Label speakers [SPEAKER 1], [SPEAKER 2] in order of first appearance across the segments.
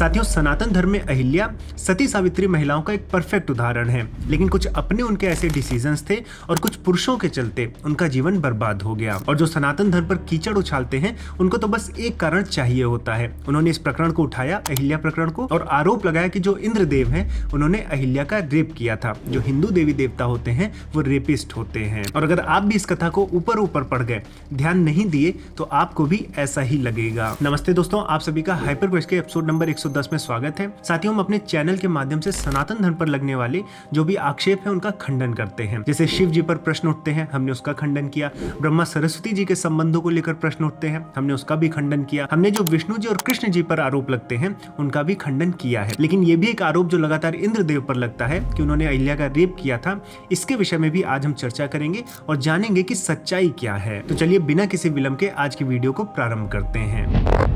[SPEAKER 1] साथियों, सनातन धर्म में अहिल्या सती सावित्री महिलाओं का एक परफेक्ट उदाहरण है, लेकिन कुछ अपने उनके ऐसे डिसीजंस थे और कुछ पुरुषों के चलते उनका जीवन बर्बाद हो गया। और जो सनातन धर्म पर कीचड़ उछालते हैं उनको तो बस एक कारण चाहिए होता है। उन्होंने इस प्रकरण को उठाया, अहिल्या प्रकरण को, और आरोप लगाया कि जो इंद्रदेव हैं उन्होंने अहिल्या का रेप किया था। जो हिंदू देवी देवता होते हैं वो रेपिस्ट होते हैं। और अगर आप भी इस कथा को ऊपर ऊपर पढ़ गए, ध्यान नहीं दिए, तो आपको भी ऐसा ही लगेगा। नमस्ते दोस्तों, आप सभी का हाइपर क्वेस्ट के एपिसोड नंबर 110 में स्वागत है। साथियों, हम अपने चैनल के माध्यम से सनातन धर्म पर लगने वाले जो भी आक्षेप है उनका खंडन करते हैं। जैसे शिव जी पर प्रश्न उठते हैं, हमने उसका खंडन किया। ब्रह्मा सरस्वती जी के संबंधों को लेकर प्रश्न उठते हैं, हमने उसका भी खंडन किया। हमने जो विष्णु जी और कृष्ण जी पर आरोप लगते हैं उनका भी खंडन किया है। लेकिन ये भी एक आरोप जो लगातार इंद्रदेव पर लगता है कि उन्होंने अहिल्या का रेप किया था, इसके विषय में भी आज हम चर्चा करेंगे और जानेंगे कि सच्चाई क्या है। तो चलिए बिना किसी विलंब के आज की वीडियो को प्रारंभ करते हैं।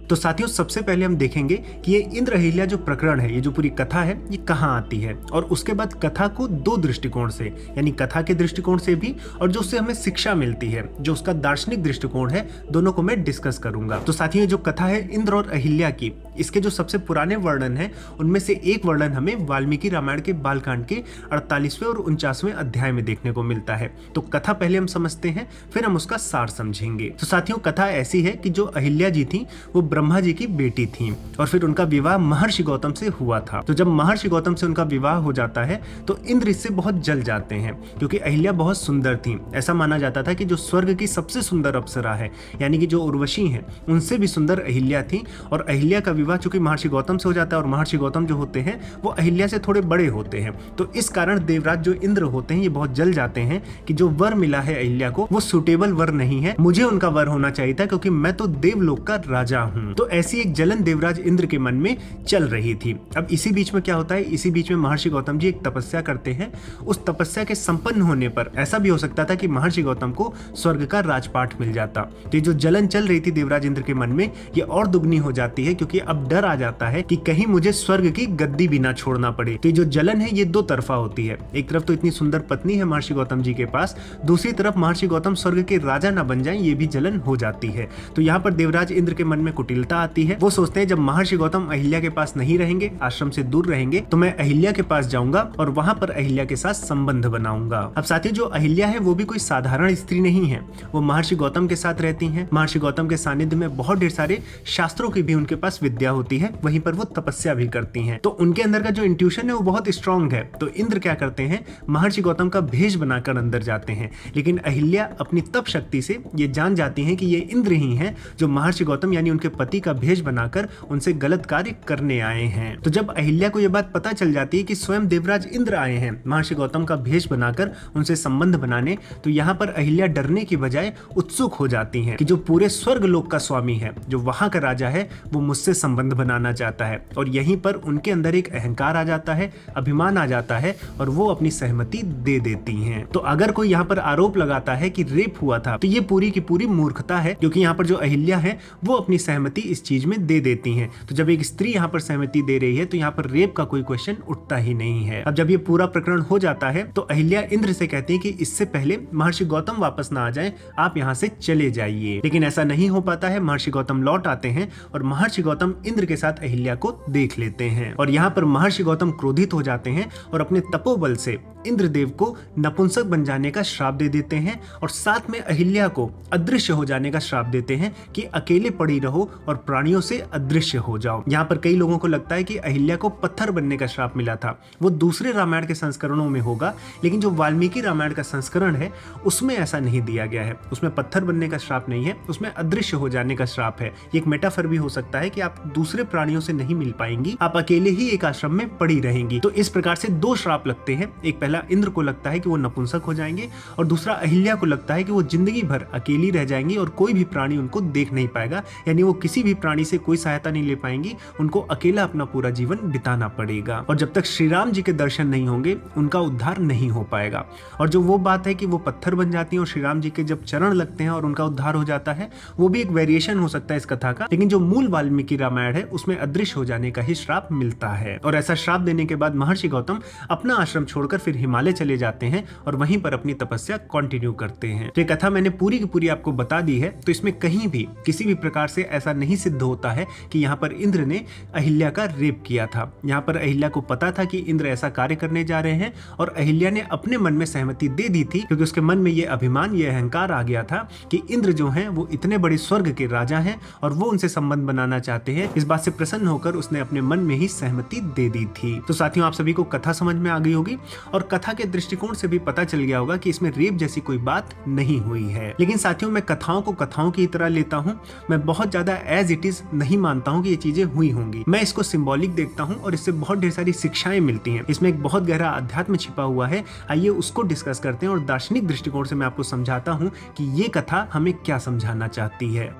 [SPEAKER 1] तो साथियों, सबसे पहले हम देखेंगे कि ये इंद्र अहिल्या जो प्रकरण है, ये जो पूरी कथा है, ये कहाँ आती है, और उसके बाद कथा को दो दृष्टिकोण से, यानी कथा के दृष्टिकोण से भी और जो उससे हमें शिक्षा मिलती है, जो उसका दार्शनिक दृष्टिकोण है, दोनों को मैं डिस्कस करूंगा। तो साथियों, जो कथा है इंद्र और अहिल्या की, इसके जो सबसे पुराने वर्णन है उनमें से एक वर्णन हमें वाल्मीकि रामायण के बालकांड के 48वें और 49वें अध्याय में देखने को मिलता है। तो कथा पहले हम समझते हैं, फिर हम उसका सार समझेंगे। तो साथियों, कथा ऐसी है कि जो अहिल्या जी थी वो ब्रह्मा जी की बेटी थी और फिर उनका विवाह महर्षि गौतम से हुआ था। तो जब महर्षि गौतम से उनका विवाह हो जाता है तो इंद्र इससे बहुत जल जाते हैं, क्योंकि अहिल्या बहुत सुंदर थी। ऐसा माना जाता था कि जो स्वर्ग की सबसे सुंदर अप्सरा है, यानी कि जो उर्वशी हैं, उनसे भी सुंदर अहिल्या थी। और अहिल्या का विवाह चूंकि महर्षि गौतम से हो जाता है और महर्षि गौतम जो होते हैं वो अहिल्या से थोड़े बड़े होते हैं, तो इस कारण देवराज जो इंद्र होते हैं ये बहुत जल जाते हैं कि जो वर मिला है अहिल्या को वो सुटेबल वर नहीं है, मुझे उनका वर होना चाहिए था, क्योंकि मैं तो देवलोक का राजा हूँ। तो ऐसी एक जलन देवराज इंद्र के मन में चल रही थी। अब इसी बीच में क्या होता है, इसी बीच में महर्षि गौतम जी एक तपस्या करते हैं। उस तपस्या के संपन्न होने पर ऐसा भी हो सकता था कि महर्षि गौतम को स्वर्ग का राजपाट मिल जाता। तो ये जो जलन चल रही थी देवराज इंद्र के मन में, ये और दुगनी हो जाती है, क्योंकि अब डर आ जाता है कि कहीं मुझे स्वर्ग की गद्दी भी ना छोड़ना पड़े। तो ये जो जलन है ये दो तरफा होती है। एक तरफ तो इतनी सुंदर पत्नी है महर्षि गौतम जी के पास, दूसरी तरफ महर्षि गौतम स्वर्ग के राजा ना बन जाएं, ये भी जलन हो जाती है। तो यहाँ पर देवराज इंद्र के मन में कुटिलता आती है। वो सोचते हैं जब महर्षि गौतम अहिल्या के पास नहीं रहेंगे, आश्रम से दूर रहेंगे, तो मैं अहिल्या के पास जाऊंगा और वहां पर अहिल्या के साथ संबंध बनाऊंगा। अब साथियों, जो अहिल्या है वो भी कोई साधारण स्त्री नहीं है। वो महर्षि गौतम के साथ रहती हैं। महर्षि गौतम के सानिध्य में बहुत ढेर सारे शास्त्रों की भी उनके पास विद्या होती है, वहीं पर वो तपस्या भी करती हैं। तो उनके अंदर का जो इंट्यूशन है वो बहुत स्ट्रांग है। तो इंद्र क्या करते हैं, महर्षि गौतम का भेष बनाकर अंदर जाते हैं, लेकिन अहिल्या अपनी तप शक्ति से ये जान जाती हैं कि ये इंद्र ही हैं जो महर्षि गौतम यानी उनके पति का भेष बनाकर उनसे गलत कार्य करने आए हैं। तो जब अहिल्या को यह बात पता चल जाती है कि स्वयं देवराज इंद्र आए हैं महर्षि गौतम का भेष बनाकर उनसे संबंध बनाने, तो यहाँ पर अहिल्या डरने की बजाय उत्सुक हो जाती हैं कि जो पूरे स्वर्ग लोक का स्वामी है, जो वहां का राजा है, वो मुझसे संबंध बनाना चाहता है। और यहीं पर उनके अंदर एक अहंकार आ जाता है, अभिमान आ जाता है, और वो अपनी सहमति दे देती हैं। तो अगर कोई यहाँ पर आरोप लगाता है कि रेप हुआ था, तो ये पूरी की पूरी मूर्खता है, क्योंकि यहाँ पर जो अहिल्या है वो अपनी सहमति इस चीज में दे देती हैं। तो जब एक स्त्री यहाँ पर सहमति दे रही है तो यहाँ पर रेप का कोई क्वेश्चन उठता ही नहीं है। अब जब ये पूरा प्रकरण हो जाता है तो अहिल्या इंद्र से कहती है कि इससे पहले महर्षि गौतम वापस ना आ जाएं, आप यहाँ से चले जाइए। लेकिन ऐसा नहीं हो पाता है। महर्षि गौतम लौट आते हैं और महर्षि गौतम इंद्र के साथ अहिल्या को देख लेते हैं, और यहाँ पर महर्षि गौतम क्रोधित हो जाते हैं और अपने तपोबल से इंद्रदेव को नपुंसक बन जाने का श्राप दे देते हैं, और साथ में अहिल्या को अदृश्य हो जाने का श्राप देते हैं कि अकेले पड़ी रहो और प्राणियों से अदृश्य हो जाओ। यहाँ पर कई लोगों को लगता है कि अहिल्या को पत्थर बनने का श्राप मिला था। वो दूसरे रामायण के संस्करणों में होगा, लेकिन जो वाल्मीकि रामायण का संस्करण है उसमें ऐसा नहीं दिया गया है। उसमें पत्थर बनने का श्राप नहीं है, उसमें अदृश्य हो जाने का श्राप है। ये एक मेटाफर भी हो सकता है कि आप दूसरे प्राणियों से नहीं मिल पाएंगी, आप अकेले ही एक आश्रम में पड़ी रहेंगी। तो इस प्रकार से दो श्राप लगते हैं। एक पहला इंद्र को लगता है कि वो नपुंसक हो जाएंगे और दूसरा अहिल्या को लगता है कि वो जिंदगी भर अकेली रह जाएंगी और कोई भी प्राणी उनको देख नहीं पाएगा, यानी वो किसी भी प्राणी से कोई सहायता नहीं ले पाएंगी, उनको अकेला अपना पूरा जीवन बिताना पड़ेगा और जब तक श्री राम जी के दर्शन नहीं होंगे उनका उद्धार नहीं हो पाएगा। और जो वो बात है कि वो पत्थर बन जाती हैं और श्री राम जी के जब चरण लगते हैं और उनका उद्धार हो जाता है, वो भी एक वेरिएशन हो सकता है इस कथा का, लेकिन जो मूल वाल्मीकि रामायण है उसमें अदृश्य हो जाने का ही श्राप मिलता है। और ऐसा श्राप देने के बाद महर्षि गौतम अपना आश्रम छोड़कर फिर हिमालय चले जाते हैं और वहीं पर अपनी तपस्या कंटिन्यू करते हैं। तो ये कथा मैंने पूरी की पूरी आपको बता दी है, तो इसमें कहीं भी किसी भी प्रकार से ऐसा नहीं सिद्ध होता है कि यहाँ पर इंद्र ने अहिल्या का रेप किया था। यहाँ पर अहिल्या को पता था कि इंद्र ऐसा कार्य करने जा रहे हैं और अहिल्या ने अपने मन में सहमति दे दी थी, क्योंकि उसके मन में ये अभिमान, ये अहंकार आ गया था कि इंद्र जो हैं वो इतने बड़े स्वर्ग के राजा हैं और वो उनसे संबंध बनाना चाहते हैं। इस बात से प्रसन्न होकर उसने अपने मन में ही सहमति दे दी थी। तो साथियों, आप सभी को कथा समझ में आ गई होगी और कथा के दृष्टिकोण से भी पता चल गया होगा कि इसमें रेप जैसी कोई बात नहीं हुई है। लेकिन साथियों, मैं कथाओं को कथाओं की तरह लेता हूँ, मैं बहुत ज्यादा एज इट इज नहीं मानता हूँ कि ये चीजें हुई होंगी। मैं इसको सिंबॉलिक देखता हूँ और इससे बहुत ढेर सारी शिक्षाएं मिलती हैं। इसमें एक बहुत गहरा अध्यात्म छिपा हुआ है, आइए उसको डिस्कस करते हैं और दार्शनिक दृष्टिकोण से मैं आपको समझाता हूँ कि ये कथा हमें क्या समझाना चाहती है।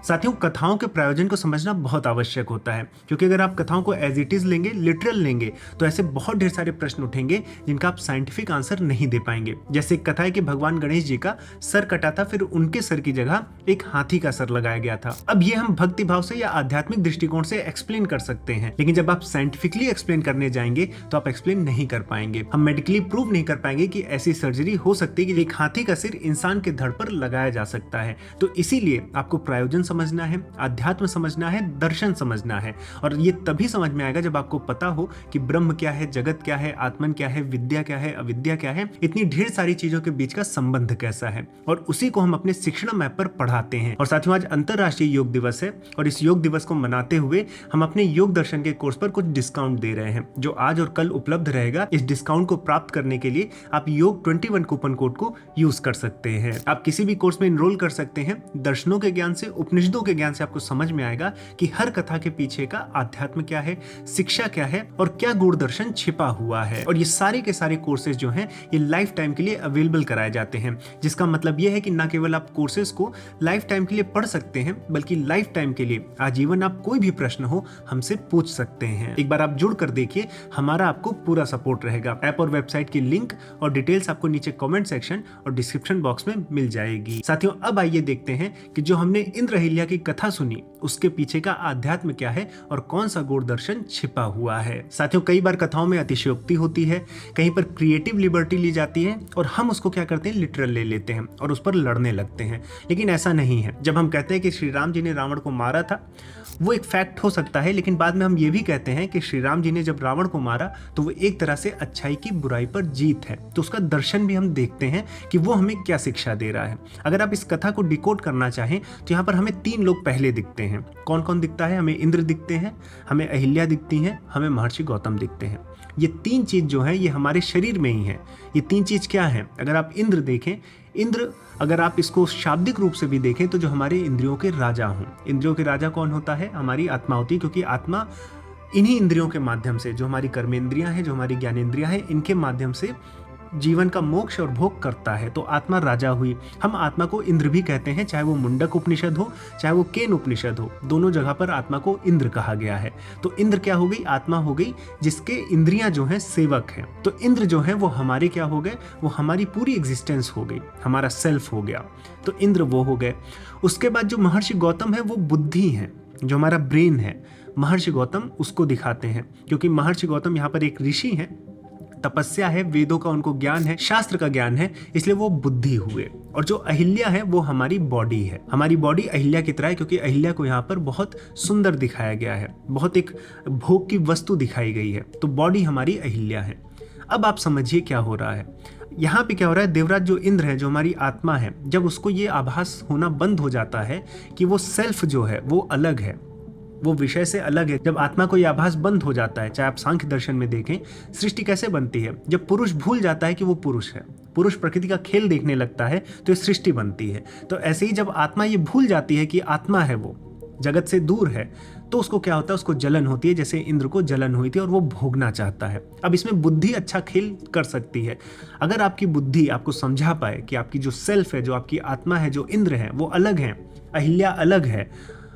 [SPEAKER 1] साथियों, कथाओं के प्रायोजन को समझना बहुत आवश्यक होता है, क्योंकि अगर आप कथाओं को एज इट इज लेंगे, लिटरल लेंगे, तो ऐसे बहुत ढेर सारे प्रश्न उठेंगे जिनका आप साइंटिफिक आंसर नहीं दे पाएंगे। जैसे एक कथा है कि भगवान गणेश जी का सर कटा था, फिर उनके सर की जगह एक हाथी का सर लगाया गया था। अब ये हम भक्ति भाव से या आध्यात्मिक दृष्टिकोण से एक्सप्लेन कर सकते हैं, लेकिन जब आप साइंटिफिकली एक्सप्लेन करने जाएंगे तो आप एक्सप्लेन नहीं कर पाएंगे। हम मेडिकली प्रूव नहीं कर पाएंगे कि ऐसी सर्जरी हो सकती है कि एक हाथी का सिर इंसान के धड़ पर लगाया जा सकता है। तो इसीलिए आपको प्रायोजन समझना है, अध्यात्म समझना है, दर्शन समझना है, और ये तभी समझ में आएगा जब आपको पता हो कि ब्रह्म क्या है, जगत क्या है, आत्मन क्या है, विद्या क्या है, अविद्या क्या है, इतनी ढेर सारी चीजों के बीच का संबंध कैसा है, और उसी को हम अपने शिक्षण मैप पर पढ़ाते हैं। और साथियों, आज अंतरराष्ट्रीय योग दिवस है और इस योग दिवस को मनाते हुए हम अपने योग दर्शन के कोर्स पर कुछ डिस्काउंट दे रहे हैं, जो आज और कल उपलब्ध रहेगा। इस डिस्काउंट को प्राप्त करने के लिए आप योग 21 कूपन कोड को यूज कर सकते हैं। आप किसी भी कोर्स में इनरोल कर सकते हैं। दर्शनों के ज्ञान से, उपनिषदों के ज्ञान से आपको समझ में आएगा कि हर कथा के पीछे का आध्यात्म क्या है, शिक्षा क्या है और क्या गूढ़ दर्शन छिपा हुआ है। और ये सारे के सारे कोर्सेज जो हैं ये लाइफ टाइम के लिए अवेलेबल कराए जाते हैं, जिसका मतलब ये है कि ना केवल आप कोर्सेज को लाइफ टाइम के लिए पढ़ सकते हैं, बल्कि लाइफ टाइम के लिए आजीवन आप कोई भी प्रश्न हो हमसे पूछ सकते हैं। एक बार आप जुड़ कर देखिए, हमारा आपको पूरा सपोर्ट रहेगा। ऐप और वेबसाइट की लिंक और डिटेल्स आपको नीचे कमेंट सेक्शन और डिस्क्रिप्शन बॉक्स में मिल जाएगी। साथियों, अब आइए देखते हैं कि जो हमने इंद्र अहिल्या की कथा सुनी उसके पीछे का आध्यात्म क्या है और कौन सा गूढ़ दर्शन छिपा हुआ है। साथियों, कई बार कथाओं में अतिशयोक्ति होती है, कहीं पर क्रिएटिव लिबर्टी ली जाती है और हम उसको क्या करते हैं, लिटरल ले लेते हैं और उस पर लड़ने लगते हैं। लेकिन ऐसा नहीं है। जब हम कहते हैं कि श्री राम जी ने रावण को मारा था, वो एक फैक्ट हो सकता है, लेकिन बाद में हम ये भी कहते हैं कि श्री राम जी ने जब रावण को मारा तो वो एक तरह से अच्छाई की बुराई पर जीत है। तो उसका दर्शन भी हम देखते हैं कि वो हमें क्या शिक्षा दे रहा है। अगर आप इस कथा को डिकोड करना चाहें तो यहाँ पर हमें 3 लोग पहले दिखते हैं। कौन कौन दिखता है? हमें इंद्र दिखते हैं, हमें अहिल्या दिखती हैं, हमें महर्षि गौतम दिखते हैं। ये 3 चीज जो है ये हमारे शरीर में ही है। ये 3 चीज क्या है? अगर आप इंद्र देखें, इंद्र अगर आप इसको शाब्दिक रूप से भी देखें तो जो हमारे इंद्रियों के राजा हों। इंद्रियों के राजा कौन होता है? हमारी आत्मा होती है, क्योंकि आत्मा इन्हीं इंद्रियों के माध्यम से, जो हमारी कर्मेंद्रियां हैं, जो हमारी ज्ञानेंद्रियां हैं, इनके माध्यम से जीवन का मोक्ष और भोग करता है। तो आत्मा राजा हुई। हम आत्मा को इंद्र भी कहते हैं, चाहे वो मुंडक उपनिषद हो, चाहे वो केन उपनिषद हो, दोनों जगह पर आत्मा को इंद्र कहा गया है। तो इंद्र क्या हो गई? आत्मा हो गई जिसके इंद्रियां जो हैं सेवक हैं। तो इंद्र जो है वो हमारे क्या हो गए? वो हमारी पूरी एग्जिस्टेंस हो गई, हमारा सेल्फ हो गया। तो इंद्र वो हो गए। उसके बाद जो महर्षि गौतम है वो बुद्धि है, जो हमारा ब्रेन है। महर्षि गौतम उसको दिखाते हैं, क्योंकि महर्षि गौतम यहाँ पर एक ऋषि हैं, तपस्या है, वेदों का उनको ज्ञान है, शास्त्र का ज्ञान है, इसलिए वो बुद्धि हुए। और जो अहिल्या है वो हमारी बॉडी है। हमारी बॉडी अहिल्या की तरह है, क्योंकि अहिल्या को यहाँ पर बहुत सुंदर दिखाया गया है, बहुत एक भोग की वस्तु दिखाई गई है। तो बॉडी हमारी अहिल्या है। अब आप समझिए क्या हो रहा है यहाँ पे। क्या हो रहा है? देवराज जो इंद्र है, जो हमारी आत्मा है, जब उसको ये आभास होना बंद हो जाता है कि वो सेल्फ जो है वो अलग है, वो विषय से अलग है, जब आत्मा को यह आभास बंद हो जाता है, चाहे आप सांख्य दर्शन में देखें, सृष्टि कैसे बनती है? जब पुरुष भूल जाता है कि वो पुरुष है, पुरुष प्रकृति का खेल देखने लगता है, तो ये सृष्टि बनती है। तो ऐसे ही जब आत्मा ये भूल जाती है कि आत्मा है वो, जगत से दूर है, तो उसको क्या होता है, उसको जलन होती है, जैसे इंद्र को जलन हुई थी और वो भोगना चाहता है। अब इसमें बुद्धि अच्छा खेल कर सकती है। अगर आपकी बुद्धि आपको समझा पाए कि आपकी जो सेल्फ है, जो आपकी आत्मा है, जो इंद्र है, वो अलग है, अहिल्या अलग है,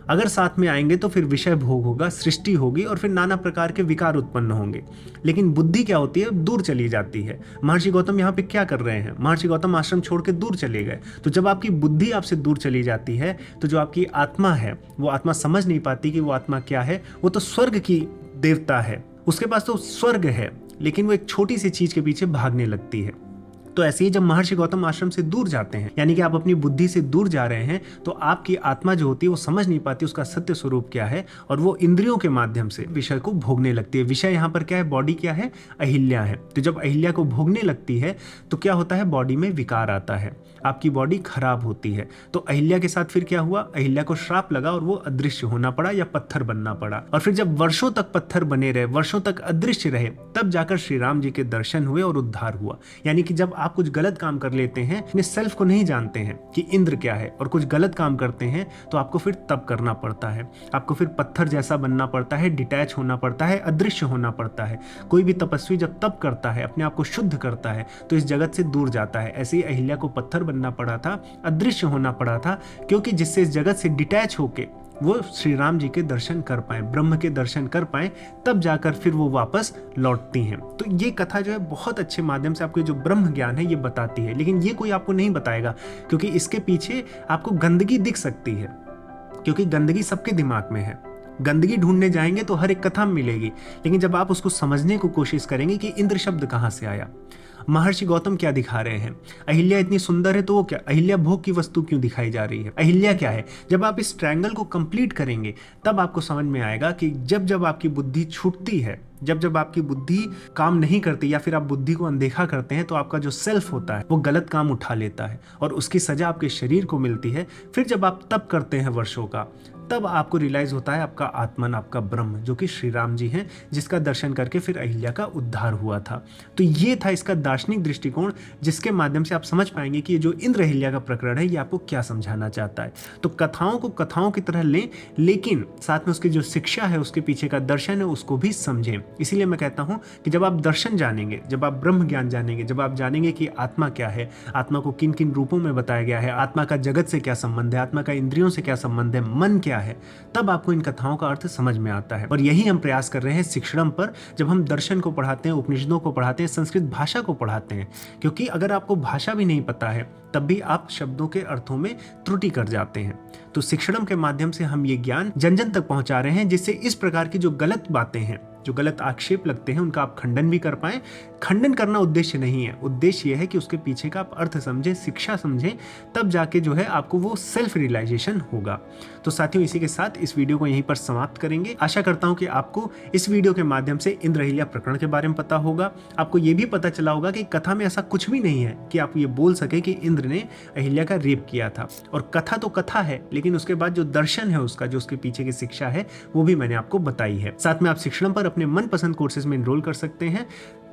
[SPEAKER 1] अगर साथ में आएंगे तो फिर विषय भोग होगा, सृष्टि होगी और फिर नाना प्रकार के विकार उत्पन्न होंगे। लेकिन बुद्धि क्या होती है, दूर चली जाती है। महर्षि गौतम यहाँ पे क्या कर रहे हैं, महर्षि गौतम आश्रम छोड़ के दूर चले गए। तो जब आपकी बुद्धि आपसे दूर चली जाती है तो जो आपकी आत्मा है, वो आत्मा समझ नहीं पाती कि वो आत्मा क्या है। वो तो स्वर्ग की देवता है, उसके पास तो स्वर्ग है, लेकिन वो एक छोटी सी चीज के पीछे भागने लगती है। तो ऐसे ही जब महर्षि गौतम आश्रम से दूर जाते हैं, यानी कि आप अपनी बुद्धि से दूर जा रहे हैं, तो आपकी आत्मा जो होती है वो समझ नहीं पाती उसका सत्य स्वरूप क्या है, और वो इंद्रियों के माध्यम से विषय को भोगने लगती है। विषय यहाँ पर क्या है, बॉडी क्या है, अहिल्या है। तो जब अहिल्या को भोगने लगती है तो क्या होता है, बॉडी में विकार आता है, आपकी बॉडी खराब होती है। तो अहिल्या के साथ फिर क्या हुआ, अहिल्या को श्राप लगा और वो अदृश्य होना पड़ा या पत्थर बनना पड़ा। और फिर जब वर्षों तक पत्थर बने रहे, वर्षों तक अदृश्य रहे, तब जाकर श्री राम जी के दर्शन हुए और उद्धार हुआ। यानी कि जब आप कुछ गलत काम कर लेते हैं, अपने सेल्फ को नहीं जानते हैं कि इंद्र क्या है, और कुछ गलत काम करते हैं, तो आपको फिर तप करना पड़ता है, आपको फिर पत्थर जैसा बनना पड़ता है, डिटैच होना पड़ता है, अदृश्य होना पड़ता है। कोई भी तपस्वी जब तप करता है, अपने आप को शुद्ध करता है, तो इस जगत से दूर जाता है। ऐसे ही अहिल्या को पत्थर बनना पड़ा था, अदृश्य होना पड़ा था, क्योंकि जिससे इस जगत से डिटैच होके वो श्री राम जी के दर्शन कर पाए, ब्रह्म के दर्शन कर पाए, तब जाकर फिर वो वापस लौटती हैं। तो ये कथा जो है बहुत अच्छे माध्यम से आपको जो ब्रह्म ज्ञान है ये बताती है। लेकिन ये कोई आपको नहीं बताएगा, क्योंकि इसके पीछे आपको गंदगी दिख सकती है, क्योंकि गंदगी सबके दिमाग में है। गंदगी ढूंढने जाएंगे तो हर एक कथा मिलेगी, लेकिन जब आप उसको समझने को कोशिश करेंगे कि इंद्र शब्द कहाँ से आया, महर्षि गौतम क्या दिखा रहे हैं, अहिल्या इतनी सुंदर है तो वो क्या, अहिल्या भोग की वस्तु क्यों दिखाई जा रही है, अहिल्या क्या है। जब आप इस ट्रायंगल को कंप्लीट करेंगे तब आपको समझ में आएगा कि जब जब आपकी बुद्धि छूटती है, जब जब आपकी बुद्धि काम नहीं करती, या फिर आप बुद्धि को अनदेखा करते हैं, तो आपका जो सेल्फ होता है वो गलत काम उठा लेता है और उसकी सजा आपके शरीर को मिलती है। फिर जब आप तप करते हैं वर्षों का, तब आपको रियलाइज होता है आपका आत्मन, आपका ब्रह्म, जो कि श्री राम जी हैं, जिसका दर्शन करके फिर अहिल्या का उद्धार हुआ था। तो ये था इसका दार्शनिक दृष्टिकोण, जिसके माध्यम से आप समझ पाएंगे कि ये जो इंद्र अहिल्या का प्रकरण है ये आपको क्या समझाना चाहता है। तो कथाओं को कथाओं की तरह लें, लेकिन साथ में उसकी जो शिक्षा है, उसके पीछे का दर्शन है, उसको भी समझें। इसीलिए मैं कहता हूं कि जब आप दर्शन जानेंगे, जब आप ब्रह्म ज्ञान जानेंगे, जब आप जानेंगे कि आत्मा क्या है, आत्मा को किन किन रूपों में बताया गया है, आत्मा का जगत से क्या संबंध है, आत्मा का इंद्रियों से क्या संबंध है, मन क्या है, तब आपको इन कथाओं का अर्थ समझ में आता है। और यही हम प्रयास कर रहे हैं शिक्षणम पर, जब हम दर्शन को पढ़ाते हैं, उपनिषदों को पढ़ाते हैं, संस्कृत भाषा को पढ़ाते हैं। क्योंकि अगर आपको भाषा भी नहीं पता है तब भी आप शब्दों के अर्थों में त्रुटि कर जाते हैं। तो शिक्षणम के माध्यम से हम ये ज्ञान जन जन तक पहुंचा रहे हैं, जिससे इस प्रकार की जो गलत बातें हैं, जो गलत आक्षेप लगते हैं, उनका आप खंडन भी कर पाएं। खंडन करना उद्देश्य नहीं है, उद्देश्य यह है कि उसके पीछे का आप अर्थ समझें, शिक्षा समझें, तब जाके जो है आपको वो सेल्फ रियलाइजेशन होगा। तो साथियों, इसी के साथ इस वीडियो को यहीं पर समाप्त करेंगे। आशा करता हूं कि आपको इस वीडियो के माध्यम से इंद्र अहिल्या प्रकरण के बारे में पता होगा। आपको ये भी पता चला होगा कि कथा में ऐसा कुछ भी नहीं है कि आप ये बोल सके कि इंद्र ने अहिल्या का रेप किया था। और कथा तो कथा है, लेकिन उसके बाद जो दर्शन है उसका, जो उसके पीछे की शिक्षा है, वो भी मैंने आपको बताई है। साथ में आप शिक्षण पर अपने मनपसंद कोर्सेज में एनरोल कर सकते हैं।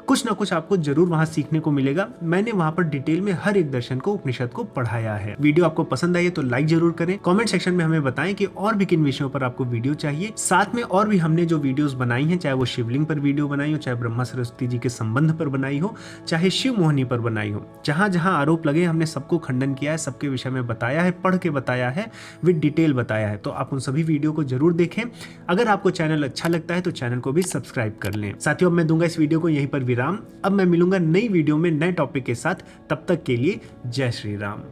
[SPEAKER 1] कुछ ना कुछ आपको जरूर वहां सीखने को मिलेगा। मैंने वहां पर डिटेल में हर एक दर्शन को, उपनिषद को पढ़ाया है। वीडियो आपको पसंद आई है तो लाइक जरूर करें। कमेंट सेक्शन में हमें बताएं कि और भी किन विषयों पर आपको वीडियो चाहिए। साथ में और भी हमने जो वीडियोस बनाई हैं, चाहे वो शिवलिंग पर वीडियो बनाई हो, चाहे ब्रह्मा सरस्वती जी के संबंध पर बनाई हो, चाहे शिव मोहिनी पर बनाई हो, जहां जहां आरोप लगे हमने सबको खंडन किया है, सबके विषय में बताया है, पढ़ के बताया है, विद डिटेल बताया है। तो आप उन सभी वीडियो को जरूर देखें। अगर आपको चैनल अच्छा लगता है तो चैनल को भी सब्सक्राइब कर लें। साथियों, अब मैं दूंगा इस वीडियो को यहीं पर विराम। अब मैं मिलूंगा नई वीडियो में नए टॉपिक के साथ। तब तक के लिए जय श्री राम।